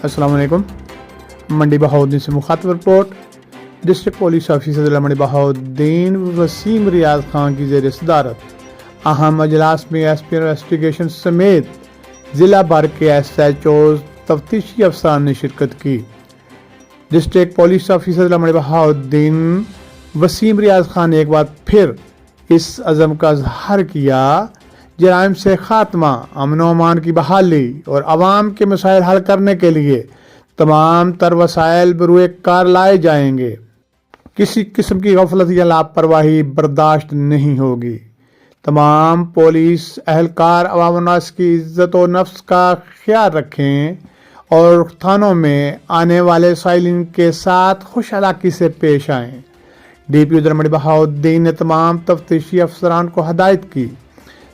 अस्सलाम वालेकुम। मंडी बहाउद्दीन से मुखातब रिपोर्ट। डिस्ट्रिक्ट पुलिस ऑफिसर ज़िला मंडी बहाउद्दीन वसीम रियाज खान की ज़ेर सदारत अहम अजलास में एसपी इन्वेस्टिगेशन समेत ज़िला भर के SHOs तफ्तीशी अफसरान ने शिरकत की। डिस्ट्रिक्ट पुलिस ऑफिसर ज़िला मंडी बहाउद्दीन वसीम रियाज खान ने एक बार फिर इस अज़म का इज़हार किया, जराइम से खात्मा, अमन व अमान की बहाली और आवाम के मसाइल हल करने के लिए तमाम तर वसाइल बरूए कार लाए जाएंगे। किसी किस्म की गफलत या लापरवाही बर्दाश्त नहीं होगी। तमाम पुलिस अहलकार अवाम उन्नास की इज्जत और नफ्स का ख्याल रखें और थानों में आने वाले साइलिन के साथ खुश अलाकी से पेश आएँ। DPO ज़िला मंडी बहाउद्दीन ने तमाम तफ्तीशी अफसरान को हदायत की,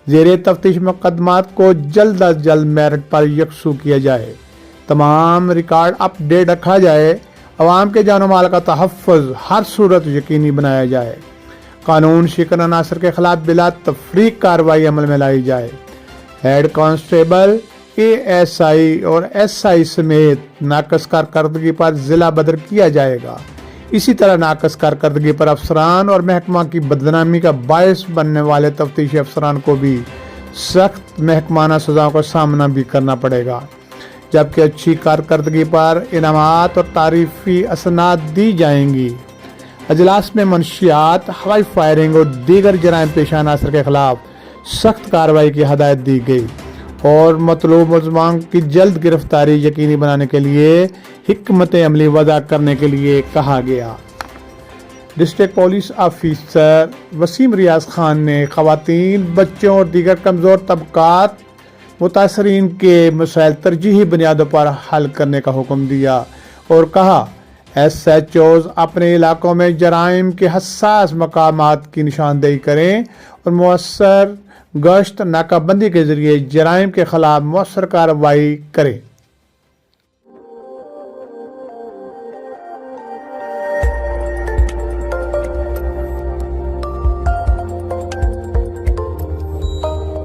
ज़ेरे तफ्तीश मुकदमात को जल्द अज जल्द मेरिट पर यकसू किया जाए, तमाम रिकॉर्ड अपडेट रखा जाए, अवाम के जान माल का तहफ़्फ़ुज़ हर सूरत यकीनी बनाया जाए, कानून शिकन अनासर के खिलाफ बिला तफरीक कार्रवाई अमल में लाई जाए। हेड कांस्टेबल, ASI और SI समेत नाकस कारकर्दगी पर ज़िला बदर किया जाएगा। इसी तरह नाकस कारकर्दगी पर अफसरान और महकमा की बदनामी का बायस बनने वाले तफ्तीशी अफसरान को भी सख्त महकमाना सज़ाओं का सामना भी करना पड़ेगा, जबकि अच्छी कारकर्दगी पर इनामात और तारीफ़ी असनाद दी जाएंगी। अजलास में मनशियात, हवाई फायरिंग और दीगर जराइम पेशा अनासर के खिलाफ सख्त कार्रवाई की हदायत दी गई और मतलूब मुलज़मान की जल्द गिरफ्तारी यकीनी बनाने के लिए हिकमत अमली वज़ा करने के लिए कहा गया। डिस्ट्रिक्ट पुलिस ऑफिसर वसीम रियाज खान ने ख़वातीन, बच्चों और दीगर कमज़ोर तबकात मुतासरीन के मसाइल तरजीही बुनियादों पर हल करने का हुक्म दिया और कहा, SHOs अपने इलाकों में जराइम के हसास मकामात की निशानदेही करें और मुअस्सर गश्त नाकाबंदी के ज़रिए जराइम के खिलाफ मुअस्सर कार्रवाई करें।